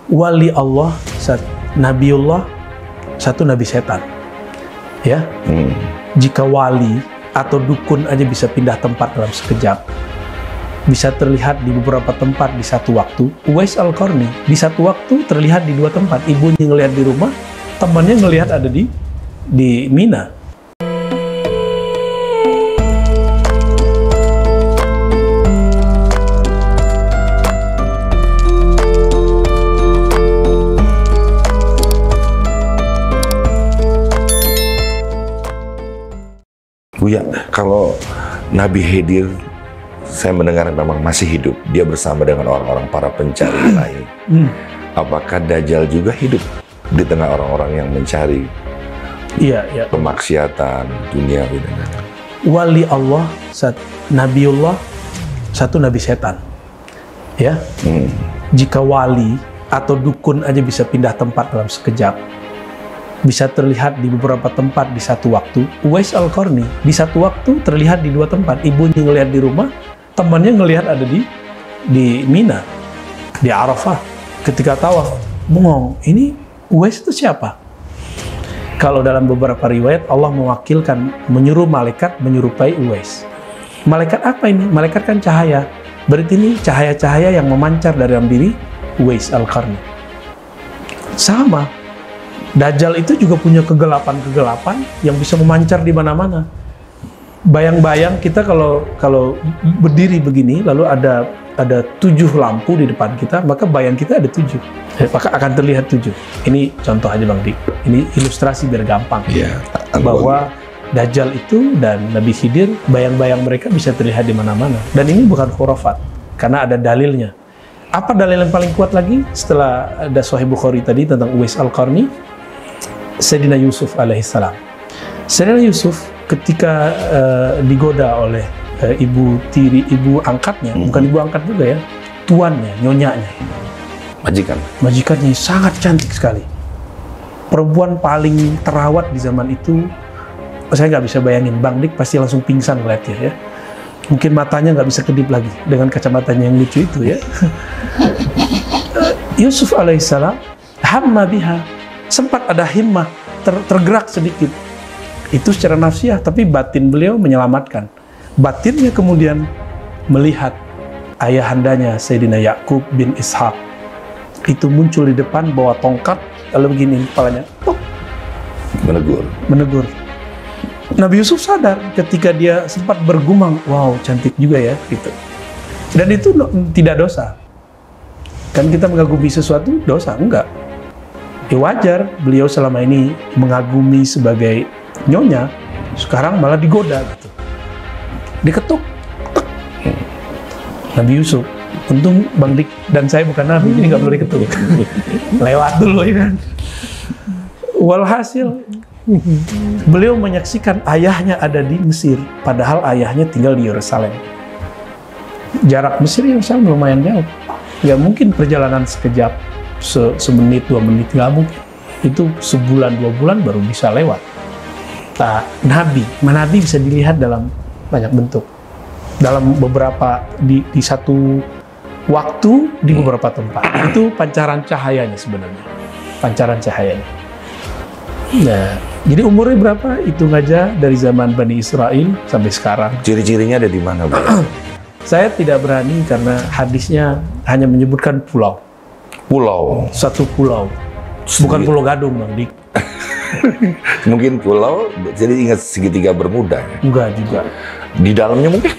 Wali Allah, Nabiullah, satu nabi setan. Ya, jika wali atau dukun aja bisa pindah tempat dalam sekejap, bisa terlihat di beberapa tempat di satu waktu. Uwais Al-Qarni di satu waktu terlihat di dua tempat. Ibunya ngelihat di rumah, temannya ngelihat ada di Mina. Buya, kalau Nabi Khidir, saya mendengar memang masih hidup. Dia bersama dengan orang-orang para pencari ilahi. Apakah Dajjal juga hidup di tengah orang-orang yang mencari kemaksiatan dunia? Wali Allah, Nabiullah, satu nabi setan. Ya, jika wali atau dukun aja bisa pindah tempat dalam sekejap, bisa terlihat di beberapa tempat di satu waktu. Uwais Al-Qarni di satu waktu terlihat di dua tempat. Ibunya ngelihat di rumah, temannya ngelihat ada di Mina, di Arafah. Ketika tawaf, bengong, ini Uwais itu siapa? Kalau dalam beberapa riwayat, Allah mewakilkan, menyuruh malaikat menyerupai Uwais. Malaikat apa ini? Malaikat kan cahaya. Berarti ini cahaya-cahaya yang memancar dari dalam diri Uwais Al-Qarni. Sama, Dajjal itu juga punya kegelapan-kegelapan yang bisa memancar di mana-mana. Bayang-bayang kita kalau berdiri begini, lalu ada 7 lampu di depan kita, maka bayang kita ada 7. Maka akan terlihat 7. Ini contoh aja Bang Dik. Ini ilustrasi biar gampang. Bahwa Dajjal itu dan Nabi Khidir, bayang-bayang mereka bisa terlihat di mana-mana. Dan ini bukan khurafat, karena ada dalilnya. Apa dalil yang paling kuat lagi setelah ada Sahih Bukhari tadi tentang Uwais Al-Qarni? Sayyidina Yusuf alaihissalam. Sayyidina Yusuf ketika digoda oleh ibu angkatnya, bukan ibu angkat juga ya, tuannya, nyonyanya, majikannya sangat cantik sekali, perempuan paling terawat di zaman itu. Saya nggak bisa bayangin, Bang Dik pasti langsung pingsan ngeliatnya ya. Mungkin matanya nggak bisa kedip lagi dengan kacamatanya yang lucu itu ya. Yusuf alaihissalam hamma biha, sempat ada himmah, tergerak sedikit. Itu secara nafsiyah, tapi batin beliau menyelamatkan. Batinnya kemudian melihat ayahandanya Sayyidina Yakub bin Ishaq itu muncul di depan bawa tongkat, lalu begini kepalanya, menegur. Nabi Yusuf sadar ketika dia sempat bergumam, wow cantik juga ya, gitu. Dan itu tidak dosa. Kan kita mengagumi sesuatu dosa? Enggak. Ya wajar, beliau selama ini mengagumi sebagai nyonya, sekarang malah digoda gitu. Diketuk, Nabi Yusuf. Untung Bang Dik dan saya bukan Nabi, jadi nggak perlu diketuk. Lewat dulu ya kan. Walhasil, beliau menyaksikan ayahnya ada di Mesir, padahal ayahnya tinggal di Yerusalem. Jarak Mesir Yerusalem lumayan jauh. Nggak mungkin perjalanan sekejap, semenit, 2 menit, nggak mungkin. Itu sebulan, 2 bulan baru bisa lewat. Nah, Nabi bisa dilihat dalam banyak bentuk. Dalam beberapa, di satu waktu, di beberapa tempat. Itu pancaran cahayanya sebenarnya. Pancaran cahayanya. Nah, jadi umurnya berapa? Hitung aja dari zaman Bani Israel sampai sekarang. Ciri-cirinya ada di mana, Bu? Saya tidak berani karena hadisnya hanya menyebutkan pulau. Satu pulau. Bukan Pulau Gadung, Bang Dik. Mungkin pulau, jadi ingat segitiga Bermuda. Enggak juga. Di dalamnya mungkin?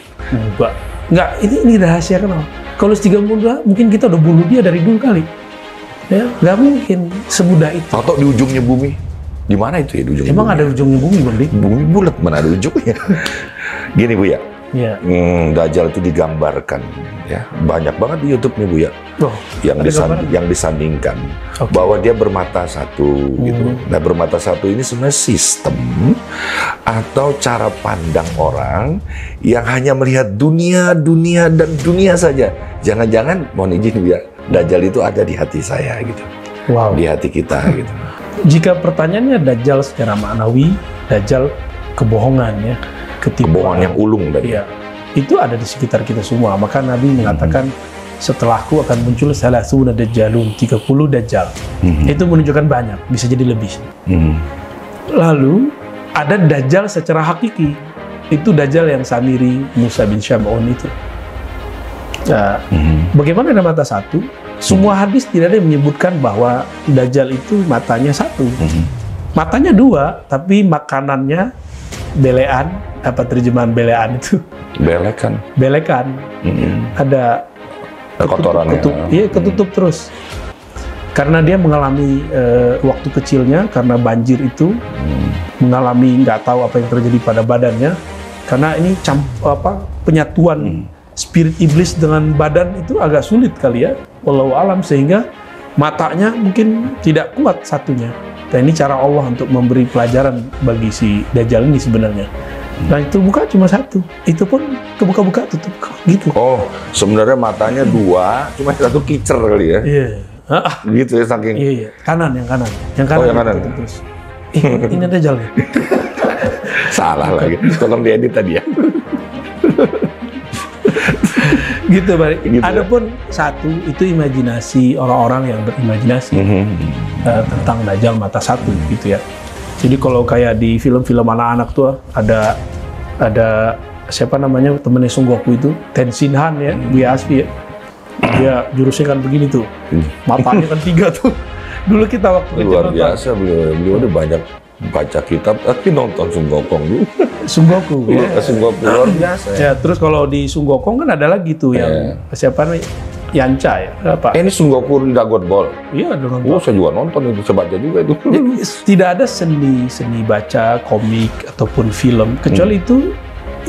Enggak, ini rahasia kenapa? Kalau segitiga Bermuda, mungkin kita udah bunuh dia dari dulu kali. Ya, nggak mungkin semudah itu. Atau di ujungnya bumi? Di mana itu ya di ujungnya? Emang bumi? Ada ujungnya bumi, Bang Dik? Bumi bulat, mana ada ujungnya? Gini, Bu ya. Ya. Dajjal itu digambarkan ya, banyak banget di YouTube nih Bu ya, yang disandingkan bahwa dia bermata satu gitu. Nah, bermata satu ini sebenarnya sistem atau cara pandang orang yang hanya melihat dunia dan dunia saja. Jangan-jangan, mohon izin Bu ya, Dajjal itu ada di hati saya gitu. Di hati kita gitu. Jika pertanyaannya Dajjal secara maknawi, Dajjal kebohongan ya. Kebohongan yang ulung tadi. Iya, itu ada di sekitar kita semua. Maka Nabi mengatakan setelahku akan muncul salasuna dajjalun, 30 dajjal. Itu menunjukkan banyak, bisa jadi lebih. Lalu ada dajjal secara hakiki. Itu dajjal yang Samiri Musa bin Syam'un itu. Nah, bagaimana ada mata satu? Semua hadis tidak ada yang menyebutkan bahwa dajjal itu matanya satu. Matanya dua, tapi makanannya belean. Apa terjemahan belean itu? Belekan. Belekan. Ada kotorannya. Iya, ketutup terus. Karena dia mengalami waktu kecilnya karena banjir itu, mengalami nggak tahu apa yang terjadi pada badannya. Karena ini penyatuan spirit iblis dengan badan itu agak sulit kali ya, wallahu alam, sehingga matanya mungkin tidak kuat satunya. Dan ini cara Allah untuk memberi pelajaran bagi si Dajjal ini sebenarnya. Nah itu buka cuma satu, itu pun kebuka-buka tutup gitu. Oh, sebenarnya matanya dua, cuma satu kicer kali ya? Iya. Gitu ya saking. Iya, kanan, yang kanan. Yang kanan. Oh, yang kanan. Terus. Ini Dajjal ya? Salah lagi, tolong diedit tadi ya. Gitu, Bari. Gitu, Adapun satu, itu imajinasi orang-orang yang berimajinasi tentang Dajjal mata satu, gitu ya. Jadi kalau kayak di film-film anak-anak tuh ada siapa namanya temennya Sung Goku itu, Tenzin Han ya, Buya Asfi ya. Dia jurusnya kan begini tuh, matanya kan 3 tuh. Dulu kita waktu luar biasa beliau udah banyak baca kitab, tapi nonton Sung Gokong dulu. Sung Goku, ya. Sung Goku luar biasa. Ya, terus kalau di Sung Gokong kan ada lagi tuh yang siapa namanya? Yancha ya, apa? Ini Sung Goku Dragon Ball. Iya, Dragon Ball. Oh, saya juga nonton itu, saya baca juga itu. Tidak ada seni baca komik ataupun film, kecuali itu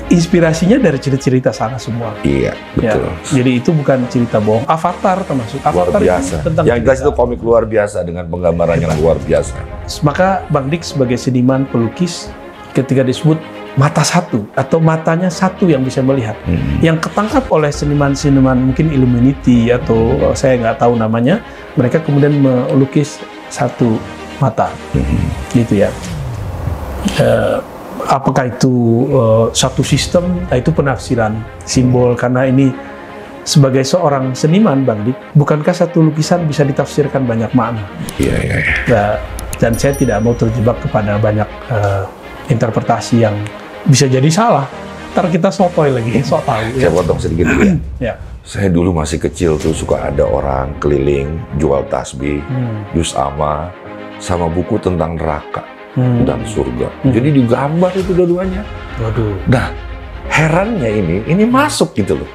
inspirasinya dari cerita-cerita sana semua. Iya, betul. Ya, jadi itu bukan cerita bohong. Avatar termasuk. Luar Avatar biasa. Tentang yang jelas itu komik luar biasa dengan penggambaran yang luar biasa. Maka Bang Dik sebagai seniman pelukis, ketika disebut mata satu atau matanya satu yang bisa melihat, yang ketangkap oleh seniman-seniman mungkin Illuminati atau saya nggak tahu namanya, mereka kemudian melukis satu mata, gitu ya. Apakah itu satu sistem? Nah, itu penafsiran simbol, karena ini sebagai seorang seniman, Bang Dik, bukankah satu lukisan bisa ditafsirkan banyak makna? Iya. Nah, dan saya tidak mau terjebak kepada banyak interpretasi yang bisa jadi salah. Ntar kita sotoy lagi, sok tahu. Saya potong sedikit ya. Ya. Saya dulu masih kecil tuh suka ada orang keliling jual tasbih, juz amma, sama buku tentang neraka dan surga. Jadi digambar itu dua-duanya. Waduh. Nah, herannya ini masuk gitu loh.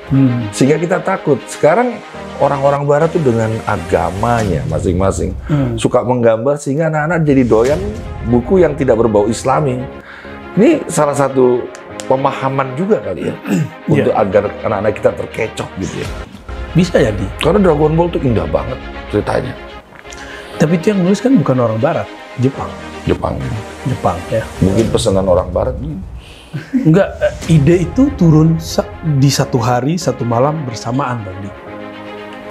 Sehingga kita takut. Sekarang orang-orang barat tuh dengan agamanya masing-masing suka menggambar, sehingga anak-anak jadi doyan buku yang tidak berbau Islami. Ini salah satu pemahaman juga kali ya, untuk agar anak-anak kita terkecoh gitu ya. Bisa jadi. Karena Dragon Ball tuh indah banget ceritanya. Tapi itu yang nulis kan bukan orang barat, Jepang ya. Mungkin pesanan orang barat. Enggak, ide itu turun di satu hari, satu malam bersamaan, Bang Dik.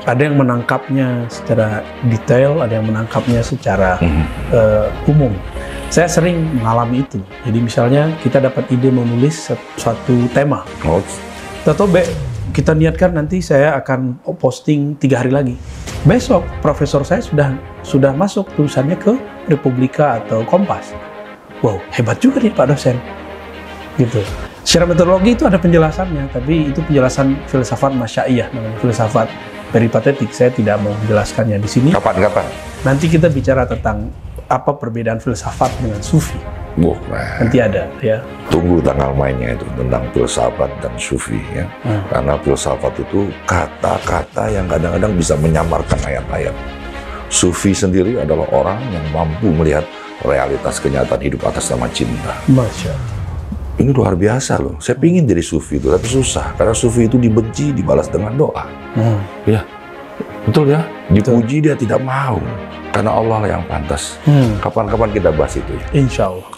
Ada yang menangkapnya secara detail, ada yang menangkapnya secara umum. Saya sering mengalami itu. Jadi misalnya kita dapat ide menulis suatu tema. Atau kita niatkan nanti saya akan posting 3 hari lagi. Besok profesor saya sudah masuk tulisannya ke Republika atau Kompas. Wow, hebat juga nih Pak dosen. Gitu. Secara metodologi itu ada penjelasannya, tapi itu penjelasan filsafat masyaiyah, namanya filsafat peripatetik. Saya tidak mau menjelaskannya di sini. Kapan? Nanti kita bicara tentang apa perbedaan filsafat dengan sufi. Nanti ada ya. Tunggu tanggal mainnya itu tentang filsafat dan sufi ya. Karena filsafat itu kata-kata yang kadang-kadang bisa menyamarkan ayat-ayat. Sufi sendiri adalah orang yang mampu melihat realitas kenyataan hidup atas nama cinta. Masya Allah. Ini luar biasa loh. Saya pingin jadi sufi itu, tapi susah. Karena sufi itu dibenci, dibalas dengan doa. Ya, betul ya. Dipuji dia tidak mau. Karena Allah lah yang pantas. Kapan-kapan kita bahas itu ya. Insya Allah.